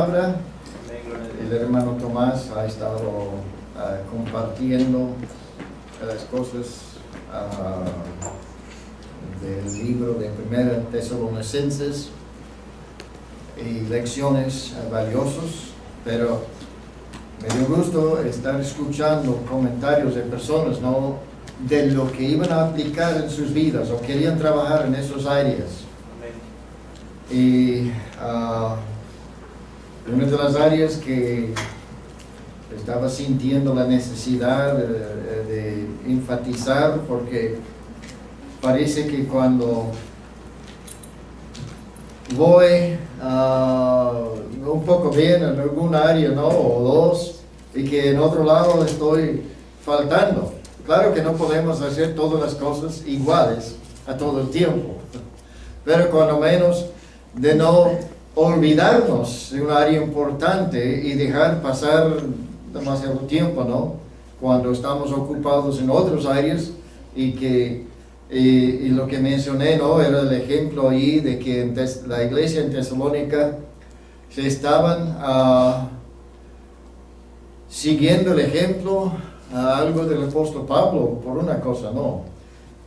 palabra. El hermano Tomás ha estado compartiendo las cosas del libro de 1 Tesalonicenses y lecciones valiosas, pero me dio gusto estar escuchando comentarios de personas, ¿no?, de lo que iban a aplicar en sus vidas o querían trabajar en esas áreas. Y una de las áreas que estaba sintiendo la necesidad de enfatizar, porque parece que cuando voy un poco bien en alguna área, ¿no?, o dos, y que en otro lado estoy faltando. Claro que no podemos hacer todas las cosas iguales a todo el tiempo, pero cuando menos de no olvidarnos de un área importante y dejar pasar demasiado tiempo, ¿no?, cuando estamos ocupados en otras áreas, y lo que mencioné, ¿no?, era el ejemplo ahí de que en la iglesia en Tesalónica se estaban siguiendo el ejemplo, algo del apóstol Pablo, por una cosa, ¿no?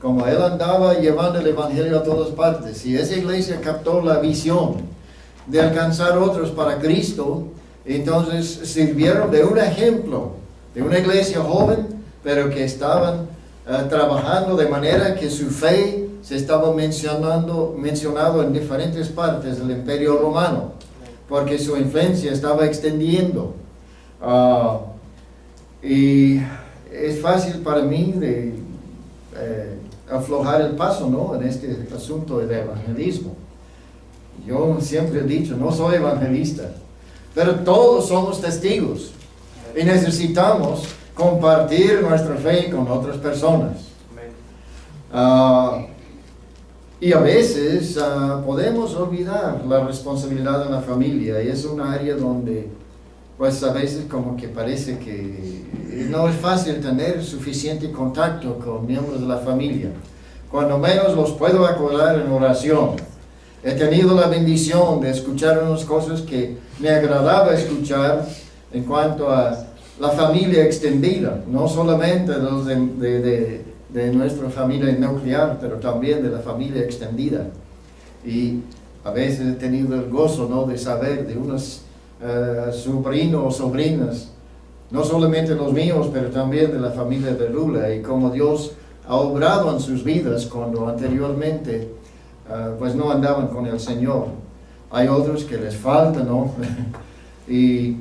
Como él andaba llevando el evangelio a todas partes, y esa iglesia captó la visión de alcanzar otros para Cristo, entonces sirvieron de un ejemplo, de una iglesia joven, pero que estaban trabajando de manera que su fe se estaba mencionado en diferentes partes del Imperio Romano, porque su influencia estaba extendiendo. Y es fácil para mí de aflojar el paso, ¿no?, en este asunto del evangelismo. Yo siempre he dicho, no soy evangelista, pero todos somos testigos y necesitamos compartir nuestra fe con otras personas. Y a veces podemos olvidar la responsabilidad de la familia, y es un área donde pues a veces como que parece que no es fácil tener suficiente contacto con miembros de la familia. Cuando menos los puedo acordar en oración. He tenido la bendición de escuchar unas cosas que me agradaba escuchar en cuanto a la familia extendida, no solamente los de nuestra familia nuclear, pero también de la familia extendida. Y a veces he tenido el gozo, ¿no?, de saber de unos sobrinos o sobrinas, no solamente los míos, pero también de la familia de Lula, y cómo Dios ha obrado en sus vidas cuando anteriormente pues no andaban con el Señor. Hay otros que les falta, ¿no? Y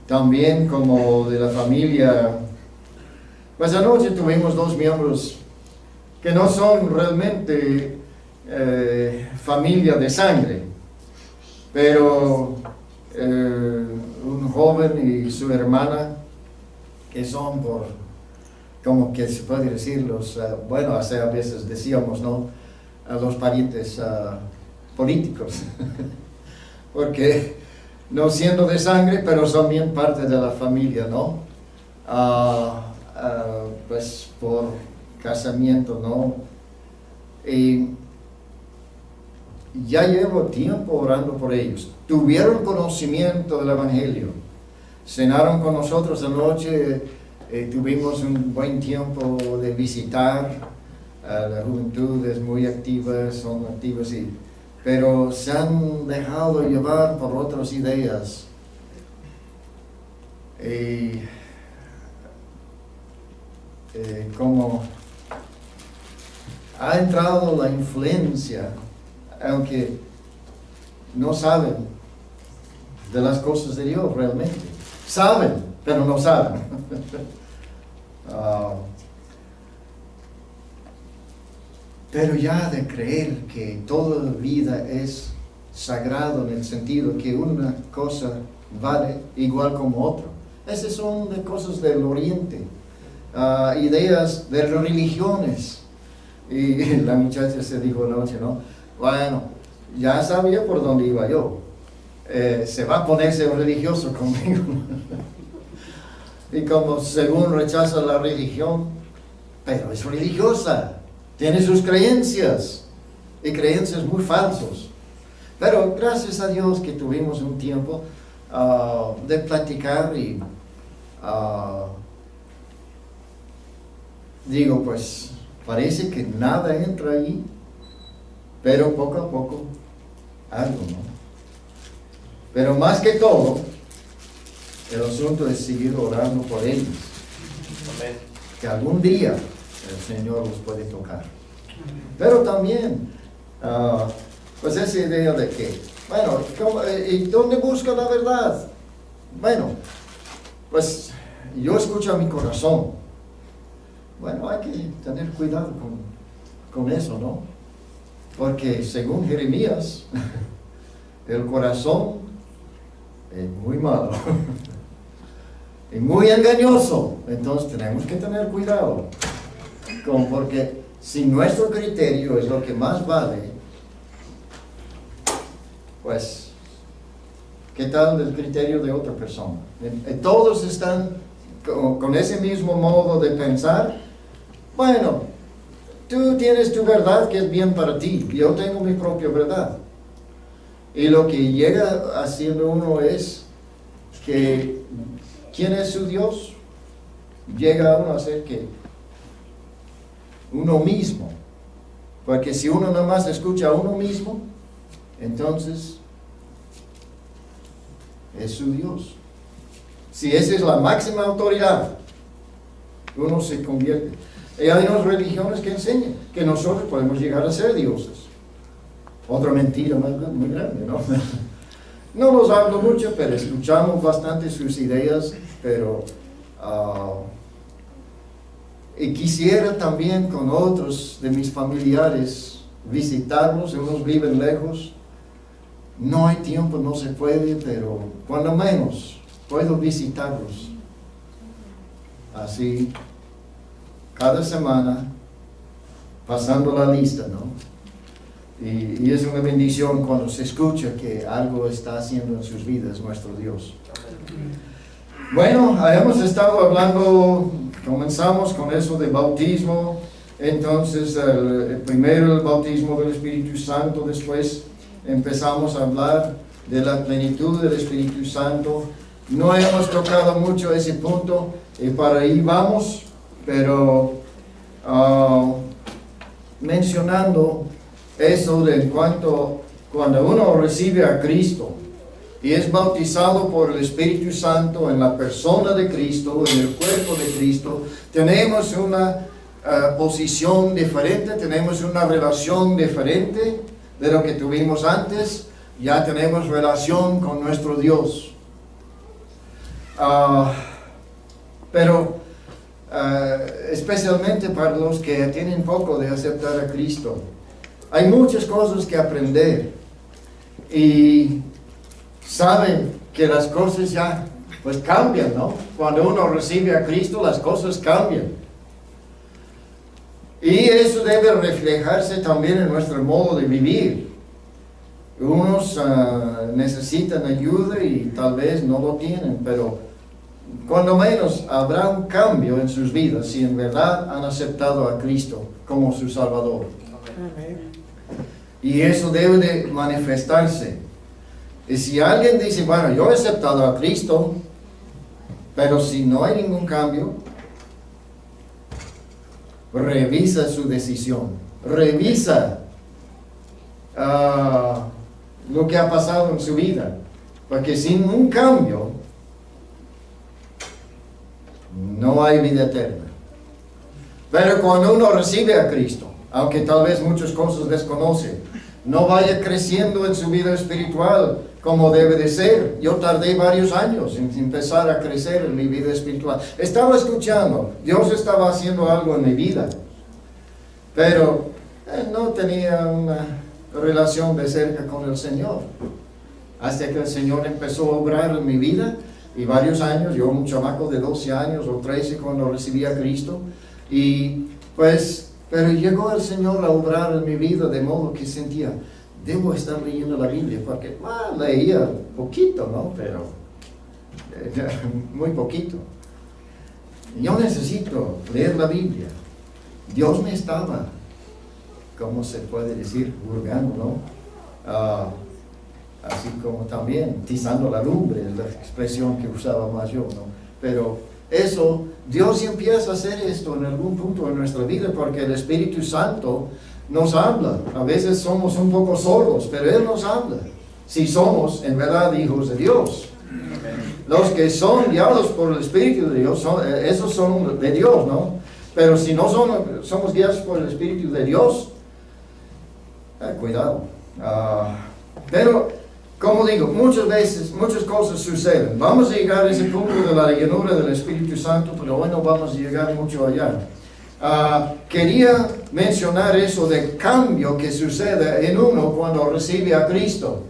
también como de la familia, pues anoche tuvimos dos miembros que no son realmente familia de sangre, pero un joven y su hermana, que son por, como que se puede decir, los, bueno, hace a veces decíamos, ¿no?, a los parientes políticos, porque no siendo de sangre, pero son bien parte de la familia, ¿no? Pues por casamiento, ¿no? Y ya llevo tiempo orando por ellos. Tuvieron conocimiento del Evangelio. Cenaron con nosotros anoche. Tuvimos un buen tiempo de visitar. La juventud es muy activa, son activas, pero se han dejado llevar por otras ideas. Como ha entrado la influencia, aunque no saben de las cosas de Dios realmente. Saben, pero no saben. Pero ya de creer que toda la vida es sagrado en el sentido que una cosa vale igual como otra. Esas son de cosas del Oriente, ideas de religiones. Y la muchacha se dijo anoche, ¿no? Bueno, ya sabía por dónde iba yo. Se va a ponerse religioso conmigo. Y como según rechaza la religión, pero es religiosa, tiene sus creencias, y creencias muy falsas. Pero gracias a Dios que tuvimos un tiempo de platicar y digo, pues parece que nada entra ahí, pero poco a poco algo, ¿no? Pero más que todo, el asunto es seguir orando por ellos. Amén. Que algún día el Señor los puede tocar. Pero también, pues esa idea de que, bueno, ¿y dónde busca la verdad? Bueno, pues yo escucho a mi corazón. Bueno, hay que tener cuidado con eso, ¿no? Porque según Jeremías, el corazón es muy malo y muy engañoso. Entonces tenemos que tener cuidado, porque si nuestro criterio es lo que más vale, pues, ¿qué tal el criterio de otra persona? Todos están con ese mismo modo de pensar. Bueno, tú tienes tu verdad que es bien para ti, yo tengo mi propia verdad. Y lo que llega haciendo uno es que, ¿quién es su Dios? Llega uno a ser que uno mismo. Porque si uno nada más escucha a uno mismo, entonces es su Dios. Si esa es la máxima autoridad, uno se convierte. Y hay unas religiones que enseñan que nosotros podemos llegar a ser dioses. Otra mentira muy grande, ¿no? No los hablo mucho, pero escuchamos bastante sus ideas, pero y quisiera también con otros de mis familiares visitarlos. Unos viven lejos, no hay tiempo, no se puede, pero cuando menos puedo visitarlos así cada semana, pasando la lista, ¿no? Y es una bendición cuando se escucha que algo está haciendo en sus vidas nuestro Dios. Bueno, hemos estado hablando, comenzamos con eso de bautismo. Entonces primero el bautismo del Espíritu Santo, después empezamos a hablar de la plenitud del Espíritu Santo. No hemos tocado mucho ese punto y para ahí vamos, pero mencionando eso de cuando uno recibe a Cristo y es bautizado por el Espíritu Santo en la persona de Cristo, en el cuerpo de Cristo, tenemos una posición diferente, tenemos una relación diferente de lo que tuvimos antes. Ya tenemos relación con nuestro Dios. Pero especialmente para los que tienen poco de aceptar a Cristo, hay muchas cosas que aprender y saben que las cosas ya pues cambian, ¿no? Cuando uno recibe a Cristo, las cosas cambian. Y eso debe reflejarse también en nuestro modo de vivir. Unos necesitan ayuda y tal vez no lo tienen, pero cuando menos habrá un cambio en sus vidas si en verdad han aceptado a Cristo como su Salvador. Y eso debe de manifestarse. Y si alguien dice, bueno, yo he aceptado a Cristo, pero si no hay ningún cambio, revisa su decisión, revisa lo que ha pasado en su vida, porque sin un cambio no hay vida eterna. Pero cuando uno recibe a Cristo, aunque tal vez muchas cosas desconoce, no vaya creciendo en su vida espiritual como debe de ser. Yo tardé varios años en empezar a crecer en mi vida espiritual. Estaba escuchando, Dios estaba haciendo algo en mi vida, pero no tenía una relación de cerca con el Señor. Hasta que el Señor empezó a obrar en mi vida, y varios años, yo un chamaco de 12 años o 13 cuando recibí a Cristo, y pues, pero llegó el Señor a obrar en mi vida de modo que sentía, debo estar leyendo la Biblia, porque leía poquito, ¿no? Pero muy poquito. Yo necesito leer la Biblia. Dios me estaba, ¿cómo se puede decir? Hurgando, ¿no? así como también tizando la lumbre, es la expresión que usaba más yo, ¿no? Pero eso, Dios empieza a hacer esto en algún punto de nuestra vida porque el Espíritu Santo nos habla. A veces somos un poco sordos, pero Él nos habla. Si somos en verdad hijos de Dios. Los que son guiados por el Espíritu de Dios, esos son de Dios, ¿no? Pero si no somos guiados por el Espíritu de Dios, cuidado. Pero, como digo, muchas veces, muchas cosas suceden. Vamos a llegar a ese punto de la llenura del Espíritu Santo, pero hoy no vamos a llegar mucho allá. Quería mencionar eso de cambio que sucede en uno cuando recibe a Cristo.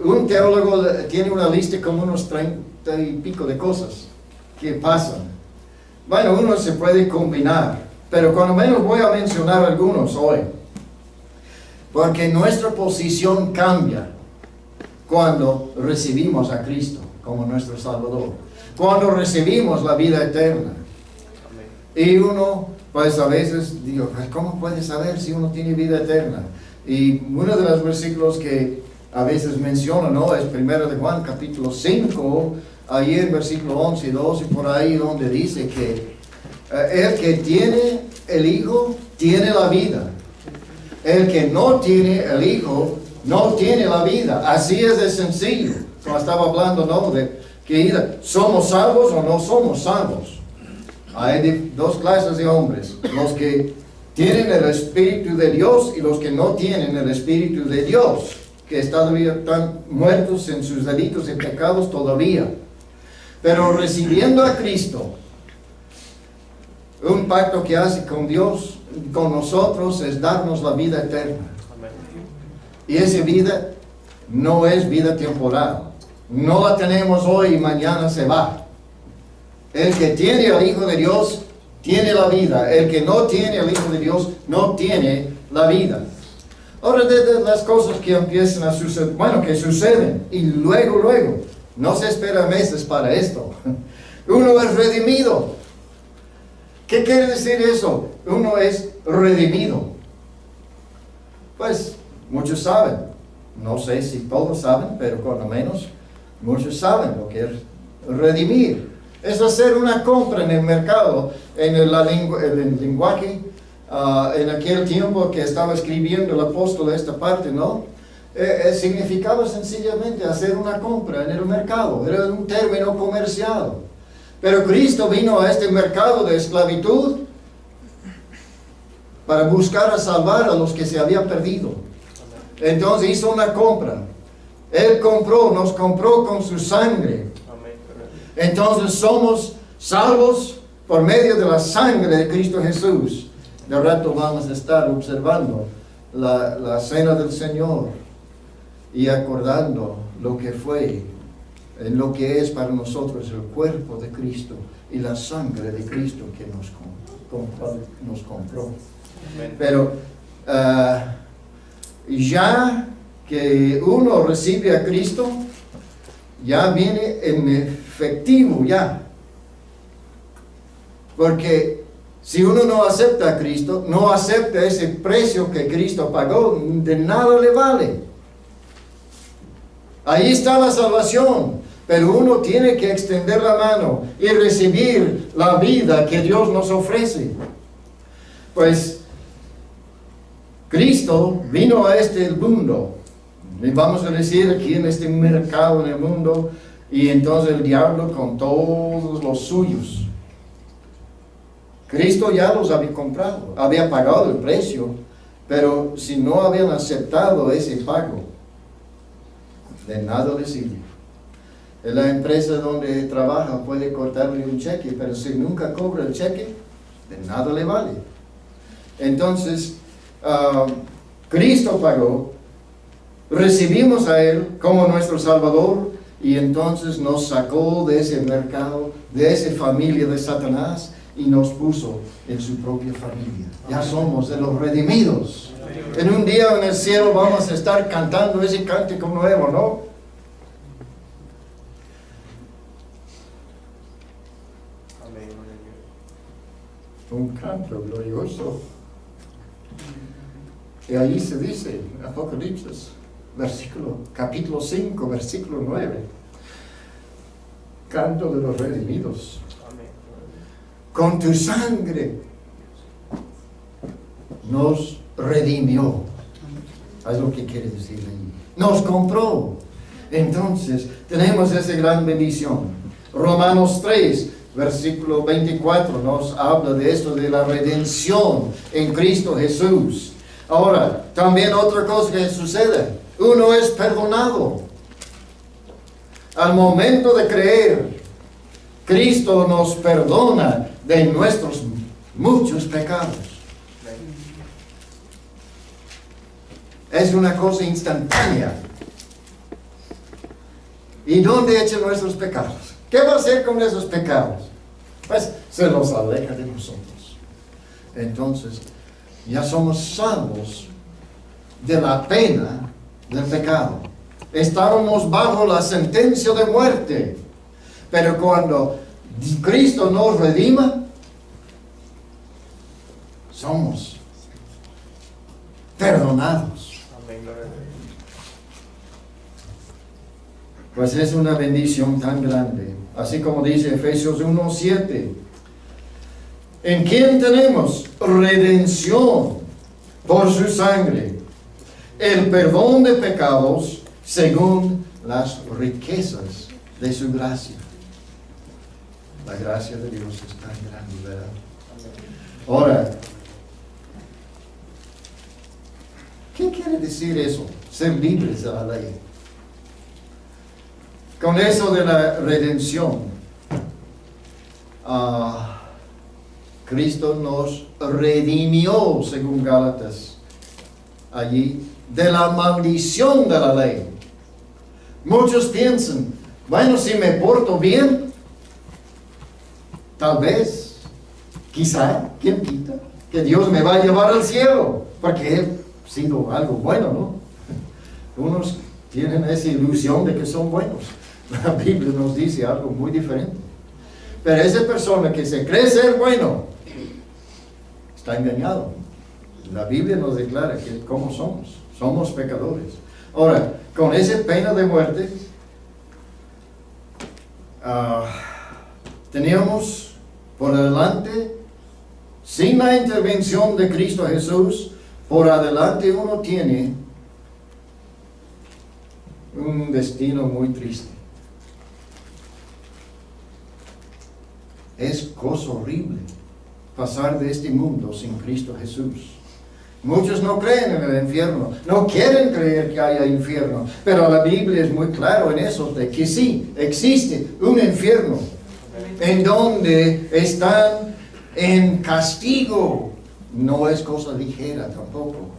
Un teólogo tiene una lista como unos 30 y pico de cosas que pasan. Bueno, uno se puede combinar, pero cuando menos voy a mencionar algunos hoy. Porque nuestra posición cambia cuando recibimos a Cristo como nuestro Salvador. Cuando recibimos la vida eterna. Y uno, pues a veces digo, ¿cómo puede saber si uno tiene vida eterna? Y uno de los versículos que a veces menciono, ¿no? Es 1 de Juan, capítulo 5, ahí en versículo 11 y 12, por ahí donde dice que el que tiene el Hijo, tiene la vida. El que no tiene el Hijo, no tiene la vida. Así es de sencillo. Como estaba hablando, ¿no? De que somos salvos o no somos salvos. Hay dos clases de hombres. Los que tienen el Espíritu de Dios y los que no tienen el Espíritu de Dios. Que están muertos en sus delitos y pecados todavía. Pero recibiendo a Cristo, un pacto que hace con Dios, con nosotros, es darnos la vida eterna. Y esa vida no es vida temporal. No la tenemos hoy y mañana se va. El que tiene al Hijo de Dios, tiene la vida. El que no tiene al Hijo de Dios, no tiene la vida. Ahora, de las cosas que empiezan a suceder, bueno, que suceden, y luego, no se espera meses para esto. Uno es redimido. ¿Qué quiere decir eso? Uno es redimido. Pues, muchos saben. No sé si todos saben, pero por lo menos muchos saben lo que es redimir. Es hacer una compra en el mercado, en el lenguaje. En aquel tiempo que estaba escribiendo el apóstol esta parte, ¿no? Significaba sencillamente hacer una compra en el mercado. Era un término comercial. Pero Cristo vino a este mercado de esclavitud para buscar a salvar a los que se habían perdido. Entonces hizo una compra. Él nos compró con su sangre. Entonces somos salvos por medio de la sangre de Cristo Jesús. De rato vamos a estar observando la cena del Señor y acordando lo que fue, lo que es para nosotros el cuerpo de Cristo y la sangre de Cristo que nos compró. Pero ya que uno recibe a Cristo, ya viene en efectivo ya. Porque si uno no acepta a Cristo, no acepta ese precio que Cristo pagó, de nada le vale. Ahí está la salvación, pero uno tiene que extender la mano y recibir la vida que Dios nos ofrece. Pues Cristo vino a este mundo, y vamos a decir aquí en este mercado en el mundo, y entonces el diablo con todos los suyos. Cristo ya los había comprado, había pagado el precio, pero si no habían aceptado ese pago, de nada les sirve. En la empresa donde trabaja puede cortarle un cheque, pero si nunca cobra el cheque, de nada le vale. Entonces, Cristo pagó, recibimos a Él como nuestro Salvador, y entonces nos sacó de ese mercado, de esa familia de Satanás, y nos puso en su propia familia. Ya somos de los redimidos. En un día en el cielo vamos a estar cantando ese cántico nuevo, ¿no? Un canto glorioso. Y ahí se dice, Apocalipsis, capítulo 5, versículo 9. Canto de los redimidos. Con tu sangre nos redimió. Es lo que quiere decir ahí. Nos compró. Entonces, tenemos esa gran bendición. Romanos 3, versículo 24, nos habla de esto, de la redención en Cristo Jesús. Ahora, también otra cosa que sucede. Uno es perdonado. Al momento de creer, Cristo nos perdona de nuestros muchos pecados. Es una cosa instantánea. ¿Y dónde echan nuestros pecados? ¿Qué va a hacer con esos pecados? Pues se los aleja de nosotros. Entonces, ya somos salvos de la pena del pecado. Estábamos bajo la sentencia de muerte. Pero cuando Cristo nos redima, somos perdonados. Pues es una bendición tan grande. Así como dice Efesios 1:7. ¿En quién tenemos redención por su sangre? El perdón de pecados según las riquezas de su gracia. La gracia de Dios es tan grande, ¿verdad? Ahora, ¿qué quiere decir eso? Ser libres de la ley. Con eso de la redención, Cristo nos redimió, según Gálatas, allí, de la maldición de la ley. Muchos piensan, bueno, si me porto bien, tal vez, quizá, ¿quién quita? Que Dios me va a llevar al cielo, porque he sido algo bueno, ¿no? Unos tienen esa ilusión de que son buenos. La Biblia nos dice algo muy diferente. Pero esa persona que se cree ser bueno, está engañado. La Biblia nos declara que cómo somos pecadores. Ahora, con esa pena de muerte, teníamos por adelante, sin la intervención de Cristo Jesús, por adelante uno tiene un destino muy triste. Es cosa horrible pasar de este mundo sin Cristo Jesús. Muchos no creen en el infierno, no quieren creer que haya infierno, pero la Biblia es muy claro en eso, de que sí, existe un infierno, en donde están en castigo. No es cosa ligera tampoco.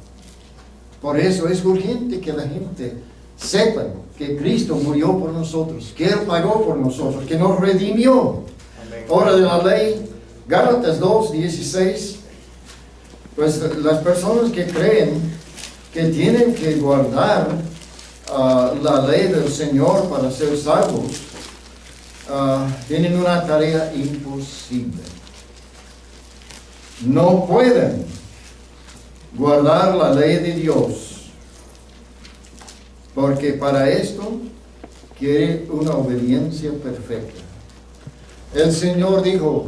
Por eso es urgente que la gente sepa que Cristo murió por nosotros, que Él pagó por nosotros, que nos redimió. Ahora de la ley, Gálatas 2:16, pues las personas que creen que tienen que guardar la ley del Señor para ser salvos, tienen una tarea imposible. No pueden guardar la ley de Dios, porque para esto quiere una obediencia perfecta. El Señor dijo,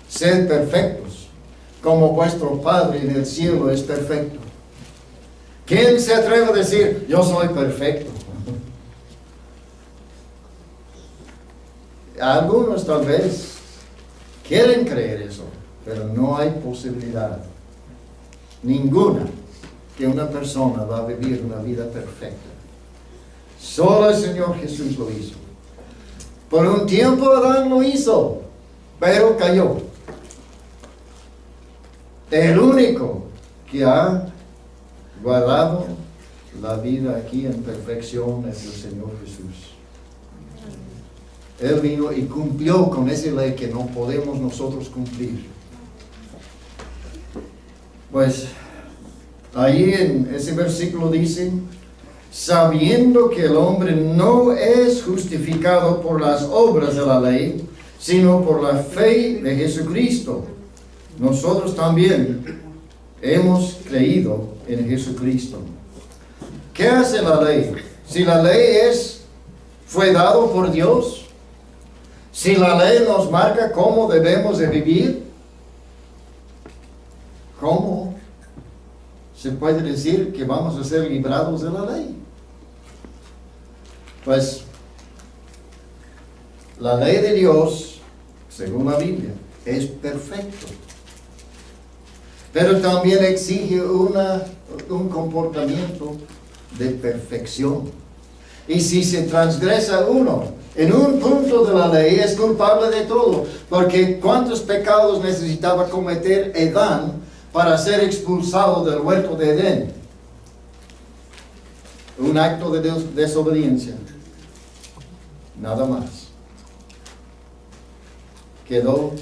sed perfectos, como vuestro Padre en el cielo es perfecto. ¿Quién se atreve a decir, yo soy perfecto? Algunos tal vez quieren creer eso, pero no hay posibilidad ninguna que una persona va a vivir una vida perfecta. Solo el Señor Jesús lo hizo. Por un tiempo Adán lo hizo, pero cayó. El único que ha guardado la vida aquí en perfección es el Señor Jesús. Él vino y cumplió con esa ley que no podemos nosotros cumplir. Pues ahí en ese versículo dice, sabiendo que el hombre no es justificado por las obras de la ley, sino por la fe de Jesucristo. Nosotros también hemos creído en Jesucristo. ¿Qué hace la ley? Si la ley fue dado por Dios, si la ley nos marca cómo debemos de vivir, ¿cómo se puede decir que vamos a ser librados de la ley? Pues la ley de Dios, según la Biblia, es perfecto, pero también exige un comportamiento de perfección. Y si se transgresa uno en un punto de la ley, es culpable de todo, porque ¿cuántos pecados necesitaba cometer Adán para ser expulsado del huerto de Edén? Un acto de desobediencia, nada más. Quedó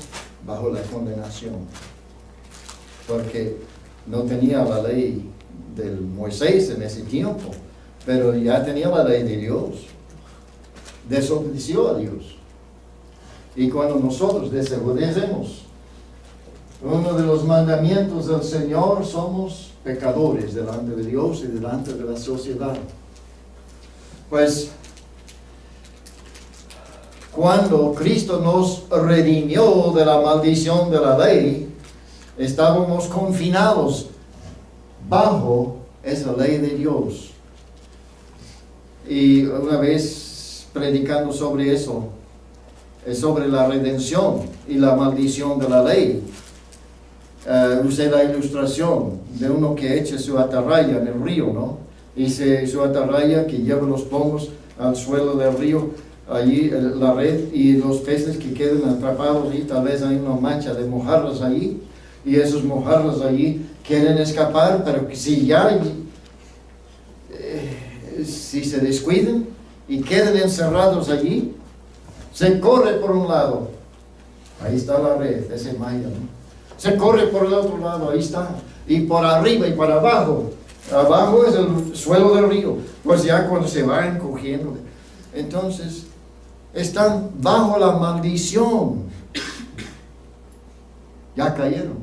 bajo la condenación, porque no tenía la ley del Moisés en ese tiempo, pero ya tenía la ley de Dios. Desobedeció a Dios. Y cuando nosotros desobedecemos uno de los mandamientos del Señor, somos pecadores delante de Dios y delante de la sociedad. Pues cuando Cristo nos redimió de la maldición de la ley, estábamos confinados bajo esa ley de Dios. Y una vez predicando sobre eso, sobre la redención y la maldición de la ley, usé la ilustración de uno que echa su atarraya en el río, ¿no? Y su atarraya que lleva los pomos al suelo del río, allí la red, y los peces que quedan atrapados, y tal vez hay una mancha de mojarras allí, y esos mojarras allí quieren escapar, pero si se descuidan y quedan encerrados allí, se corre por un lado, ahí está la red, ese malla, ¿no? Se corre por el otro lado, ahí está, y por arriba y por abajo es el suelo del río, pues ya cuando se van cogiendo, entonces están bajo la maldición, ya cayeron.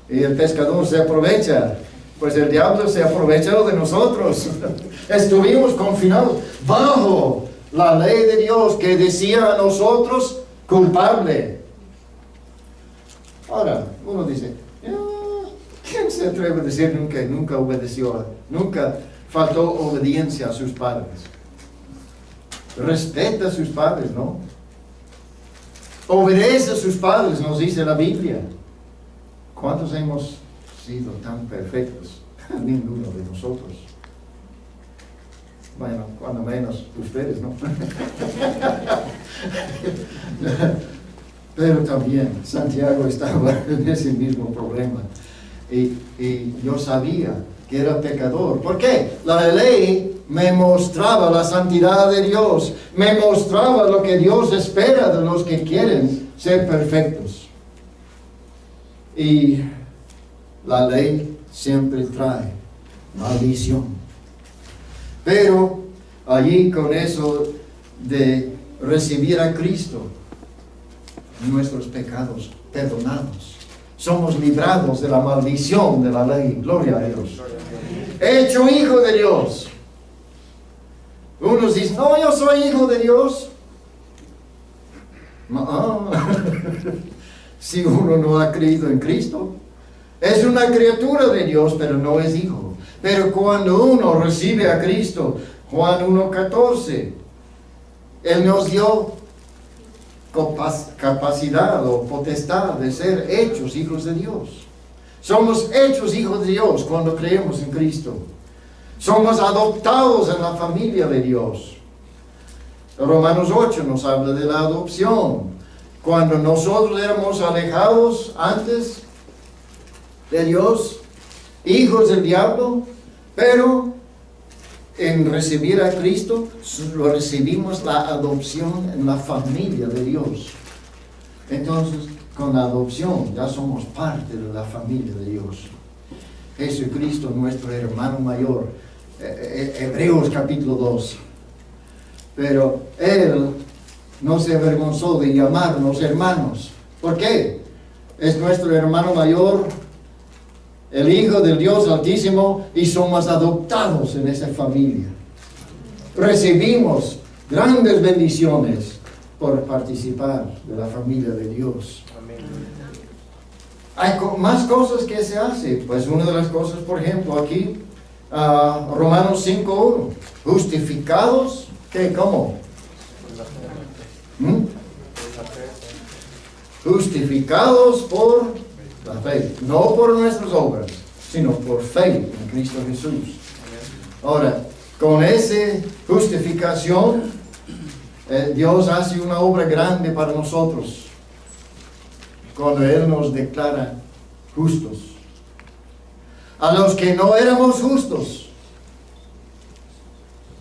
Y el pescador se aprovecha, pues el diablo se aprovecha de nosotros. Estuvimos confinados bajo la ley de Dios que decía a nosotros culpable. Ahora, uno dice, ¿quién se atreve a decir nunca obedeció, nunca faltó obediencia a sus padres? Respeta a sus padres, ¿no? Obedece a sus padres, nos dice la Biblia. ¿Cuántos hemos sido tan perfectos? Ninguno de nosotros. Bueno, cuando menos ustedes, ¿no? Pero también Santiago estaba en ese mismo problema. Y yo sabía que era pecador. ¿Por qué? La ley me mostraba la santidad de Dios. Me mostraba lo que Dios espera de los que quieren ser perfectos. Y la ley siempre trae maldición. Pero allí con eso de recibir a Cristo, nuestros pecados perdonados, somos librados de la maldición de la ley. Gloria a Dios. Hecho hijo de Dios. Unos dicen, no, yo soy hijo de Dios. No. Si uno no ha creído en Cristo, es una criatura de Dios, pero no es hijo. Pero cuando uno recibe a Cristo, Juan 1:14, Él nos dio capacidad o potestad de ser hechos hijos de Dios. Somos hechos hijos de Dios cuando creemos en Cristo. Somos adoptados en la familia de Dios. Romanos 8 nos habla de la adopción. Cuando nosotros éramos alejados antes de Dios, hijos del diablo, pero en recibir a Cristo, recibimos la adopción en la familia de Dios. Entonces, con la adopción ya somos parte de la familia de Dios. Jesucristo, nuestro hermano mayor, Hebreos capítulo 2. Pero Él no se avergonzó de llamarnos hermanos. ¿Por qué? Es nuestro hermano mayor el Hijo del Dios Altísimo y somos adoptados en esa familia. Recibimos grandes bendiciones por participar de la familia de Dios. Hay más cosas que se hacen. Pues una de las cosas, por ejemplo, aquí, Romanos 5:1, justificados, ¿qué? ¿Cómo? Justificados por la fe, no por nuestras obras, sino por fe en Cristo Jesús. Ahora, con esa justificación, Dios hace una obra grande para nosotros cuando Él nos declara justos. A los que no éramos justos,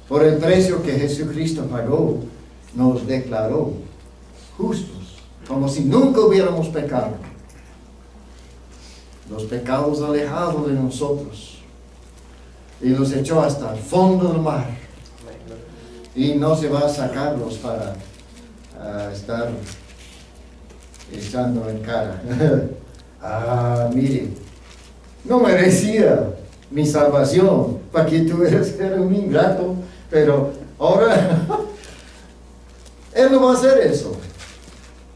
por el precio que Jesucristo pagó, nos declaró justos, como si nunca hubiéramos pecado. Los pecados alejados de nosotros, y los echó hasta el fondo del mar, y no se va a sacarlos para estar echando en cara. Mire, no merecía mi salvación, para que tú eres un ingrato, pero ahora Él no va a hacer eso.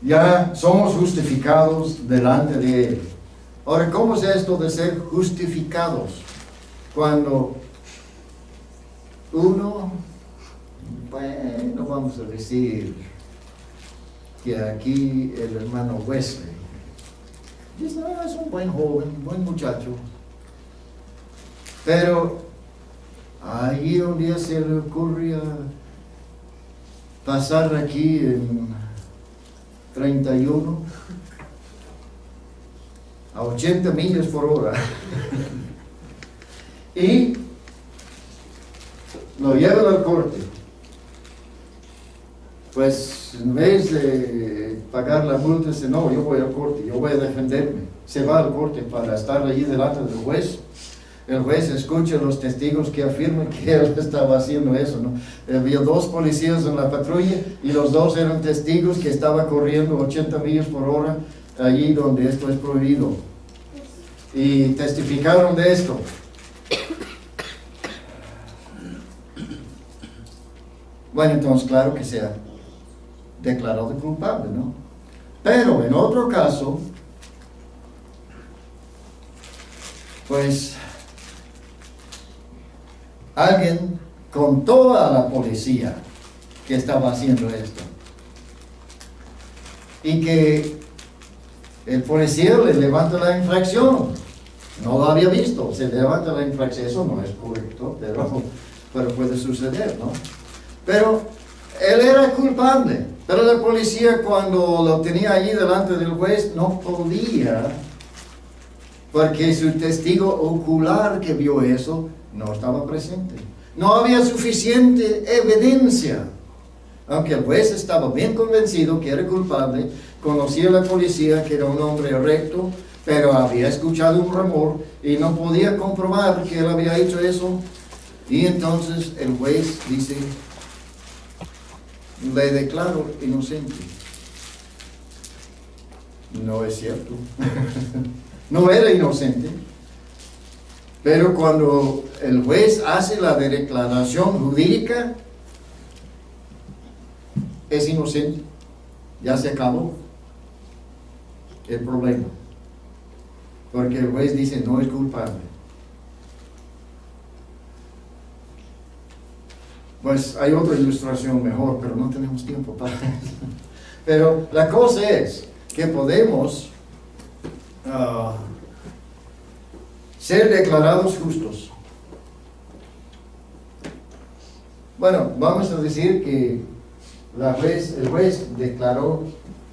Ya somos justificados delante de Él. Ahora, ¿cómo es esto de ser justificados? Cuando uno, bueno, vamos a decir que aquí el hermano Wesley dice, es un buen joven, un buen muchacho, pero ahí un día se le ocurre pasar aquí en 31 a 80 millas por hora y lo llevan al corte. Pues en vez de pagar la multa, dice, no, yo voy al corte, yo voy a defenderme. Se va al corte para estar allí delante del juez. El juez escucha a los testigos que afirman que él estaba haciendo eso, ¿no? Había 2 policías en la patrulla y los 2 eran testigos que estaba corriendo 80 millas por hora allí donde esto es prohibido. Y testificaron de esto. Bueno, entonces claro que se ha declarado culpable, ¿no? Pero en otro caso, pues alguien contó a la policía que estaba haciendo esto y que el policía le levanta la infracción. No lo había visto, se levanta la infracción. Eso no es correcto, pero puede suceder, ¿no? Pero él era culpable, pero la policía, cuando lo tenía allí delante del juez, no podía, porque su testigo ocular que vio eso no estaba presente. No había suficiente evidencia. Aunque el juez estaba bien convencido que era culpable, conocía a la policía que era un hombre recto, pero había escuchado un rumor y no podía comprobar que él había hecho eso. Y entonces el juez dice, le declaro inocente. No es cierto. No era inocente. Pero cuando el juez hace la declaración jurídica, es inocente. Ya se acabó el problema. Porque el juez dice, no es culpable. Pues hay otra ilustración mejor, pero no tenemos tiempo para eso. Pero la cosa es que podemos ser declarados justos. Bueno, vamos a decir que el juez declaró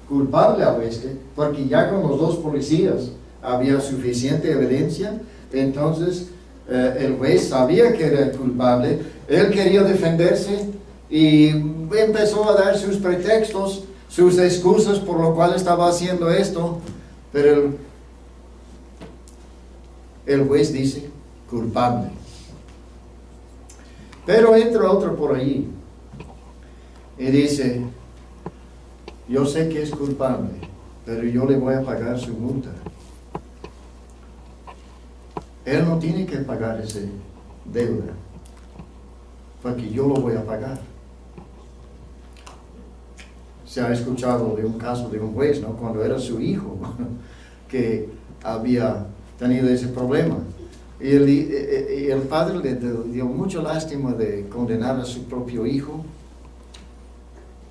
culpable a Wesley, porque ya con los 2 policías había suficiente evidencia. Entonces el juez sabía que era culpable. Él quería defenderse y empezó a dar sus pretextos, sus excusas por lo cual estaba haciendo esto, pero el juez dice culpable. Pero entra otro por allí y dice, yo sé que es culpable, pero yo le voy a pagar su multa. él no tiene que pagar esa deuda, porque yo lo voy a pagar. Se ha escuchado de un caso de un juez, ¿no? Cuando era su hijo, que había tenido ese problema. Y el padre le dio mucha lástima de condenar a su propio hijo,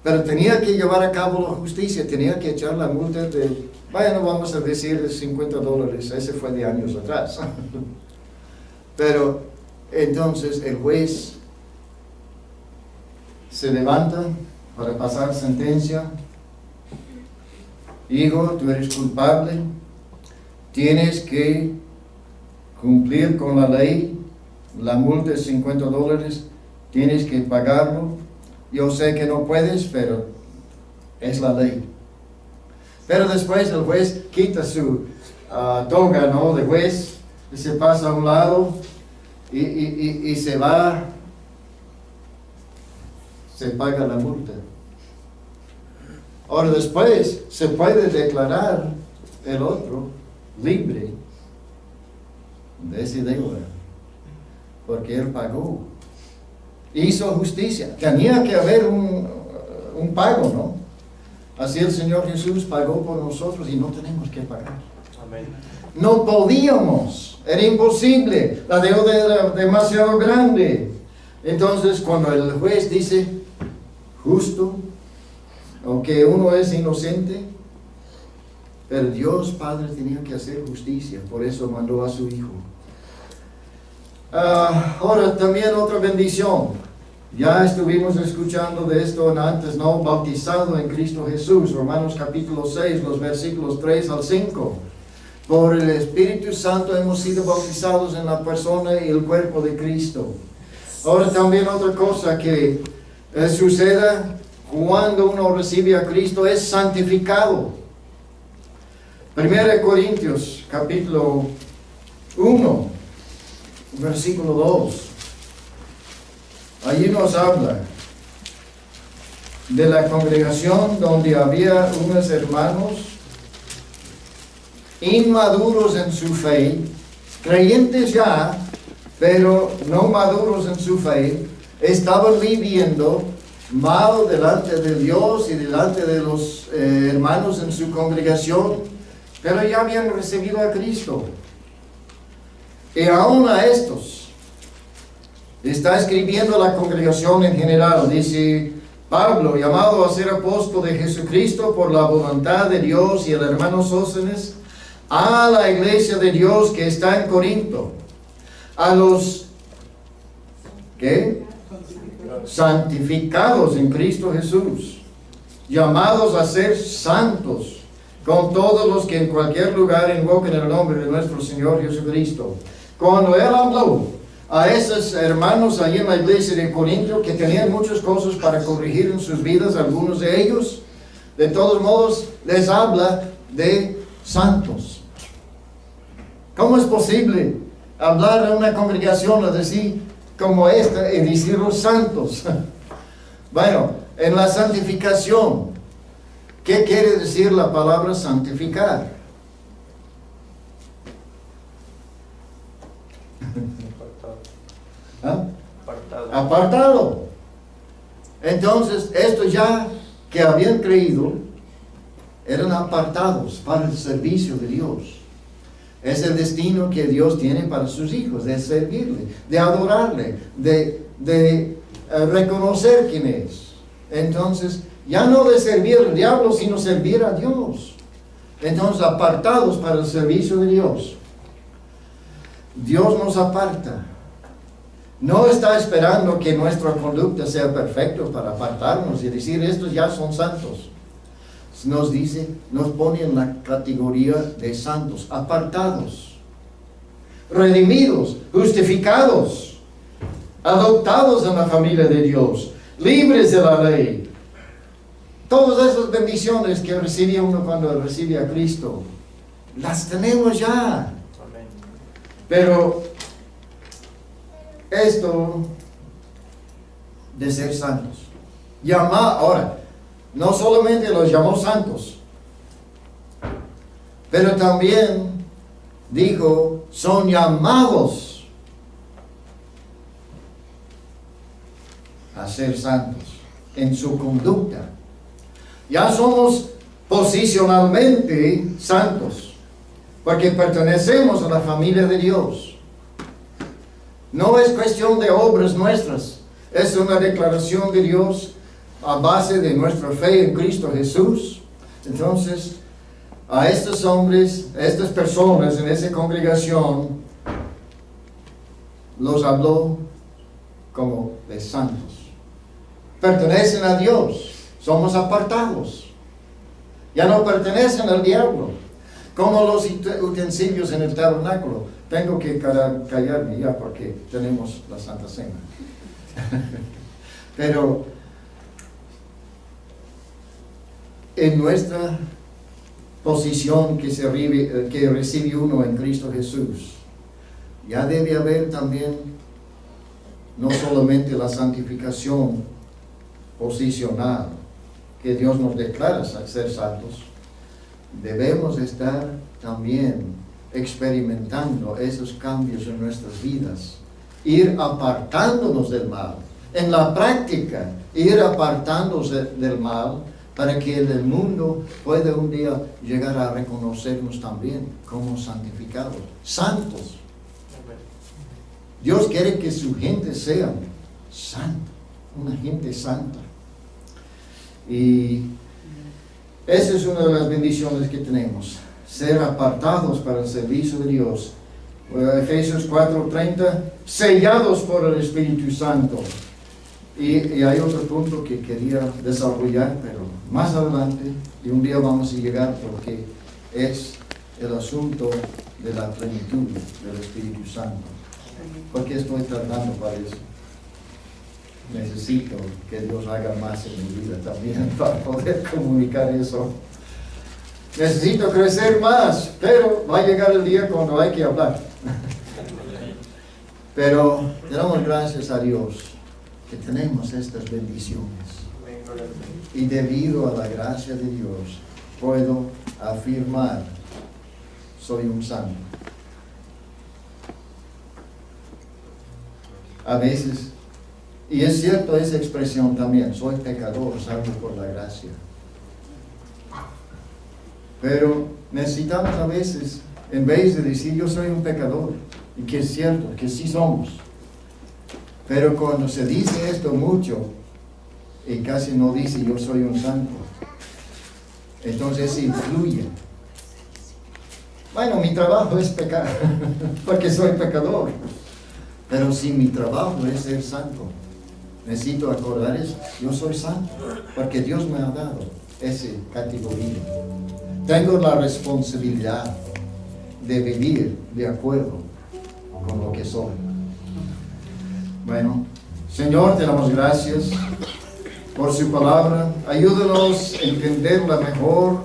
pero tenía que llevar a cabo la justicia, tenía que echar la multa de, bueno, vamos a decir $50, ese fue de años atrás. Pero entonces el juez se levanta para pasar sentencia. Hijo, tú eres culpable, tienes que cumplir con la ley, la multa es $50, tienes que pagarlo. Yo sé que no puedes, pero es la ley. Pero después el juez quita su toga, ¿no?, de juez, y se pasa a un lado y se va, se paga la multa. Ahora después se puede declarar el otro libre de esa deuda, porque él pagó, hizo justicia. Tenía que haber un pago, ¿no? Así el Señor Jesús pagó por nosotros y no tenemos que pagar. Amén. No podíamos, era imposible, la deuda era demasiado grande. Entonces cuando el juez dice justo, aunque uno es inocente, pero Dios Padre tenía que hacer justicia, por eso mandó a su Hijo. Ahora también otra bendición, ya estuvimos escuchando de esto antes, ¿no? Bautizado en Cristo Jesús, Romanos capítulo 6, los versículos 3 al 5. Por el Espíritu Santo hemos sido bautizados en la persona y el cuerpo de Cristo. Ahora también otra cosa que sucede cuando uno recibe a Cristo es santificado. 1 Corintios capítulo 1, versículo 2. Allí nos habla de la congregación donde había unos hermanos inmaduros en su fe, creyentes ya, pero no maduros en su fe, estaban viviendo mal delante de Dios y delante de los hermanos en su congregación, pero ya habían recibido a Cristo. Y aún a estos está escribiendo la congregación en general. Dice Pablo, llamado a ser apóstol de Jesucristo por la voluntad de Dios, y el hermano Sóstenes, a la iglesia de Dios que está en Corinto, a los ¿qué? Santificados en Cristo Jesús, llamados a ser santos, con todos los que en cualquier lugar invoquen el nombre de nuestro Señor Jesucristo. Cuando él habló a esos hermanos ahí en la iglesia de Corinto, que tenían muchas cosas para corregir en sus vidas, algunos de ellos, de todos modos les habla de santos. ¿Cómo es posible hablar a una congregación así como esta y decir los santos? Bueno, en la santificación, ¿qué quiere decir la palabra santificar? ¿Ah? Apartado. Entonces, estos ya que habían creído eran apartados para el servicio de Dios. Es el destino que Dios tiene para sus hijos, de servirle, de adorarle, de reconocer quién es. Entonces, ya no de servir al diablo, sino servir a Dios. Entonces, apartados para el servicio de Dios. Dios nos aparta. No está esperando que nuestra conducta sea perfecta para apartarnos y decir, estos ya son santos. Nos dice, nos pone en la categoría de santos, apartados, redimidos, justificados, adoptados en la familia de Dios, libres de la ley. Todas esas bendiciones que recibe uno cuando recibe a Cristo, las tenemos ya. Amén. Pero esto de ser santos, ahora, no solamente los llamó santos, pero también dijo, son llamados a ser santos en su conducta. Ya somos posicionalmente santos, porque pertenecemos a la familia de Dios. No es cuestión de obras nuestras, es una declaración de Dios a base de nuestra fe en Cristo Jesús. Entonces, a estos hombres, a estas personas en esa congregación, los habló como de santos. Pertenecen a Dios, somos apartados. Ya no pertenecen al diablo. Como los utensilios en el tabernáculo. Tengo que callarme ya porque tenemos la Santa Cena. Pero en nuestra posición que recibe uno en Cristo Jesús, ya debe haber también no solamente la santificación posicional que Dios nos declara ser santos, debemos estar también experimentando esos cambios en nuestras vidas, ir apartándonos del mal, en la práctica, ir apartándose del mal, para que el mundo pueda un día llegar a reconocernos también como santificados, santos. Dios quiere que su gente sea santa, una gente santa. Y esa es una de las bendiciones que tenemos, ser apartados para el servicio de Dios. Efesios 4:30, sellados por el Espíritu Santo. Y hay otro punto que quería desarrollar, pero más adelante, y un día vamos a llegar, porque es el asunto de la plenitud del Espíritu Santo. ¿Por qué estoy tratando para eso? Necesito que Dios haga más en mi vida también para poder comunicar eso. Necesito crecer más, pero va a llegar el día cuando hay que hablar. Pero damos gracias a Dios que tenemos estas bendiciones. Y debido a la gracia de Dios, puedo afirmar, soy un santo. A veces, y es cierto esa expresión también, soy pecador, salvo por la gracia. Pero necesitamos a veces, en vez de decir yo soy un pecador, y que es cierto, que sí somos, pero cuando se dice esto mucho, y casi no dice yo soy un santo, entonces influye. Bueno, mi trabajo es pecar, porque soy pecador. Pero si mi trabajo es ser santo, necesito acordar eso. Yo soy santo, porque Dios me ha dado esa categoría. Tengo la responsabilidad de vivir de acuerdo con lo que soy. Bueno, Señor, te damos gracias por su palabra. Ayúdanos a entenderla mejor.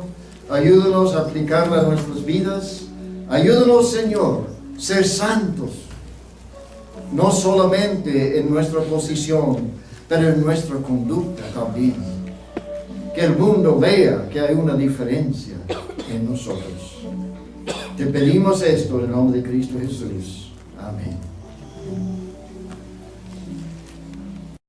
Ayúdanos a aplicarla a nuestras vidas. Ayúdanos, Señor, a ser santos. No solamente en nuestra posición, pero en nuestra conducta también. Que el mundo vea que hay una diferencia en nosotros. Te pedimos esto en el nombre de Cristo Jesús. Amén.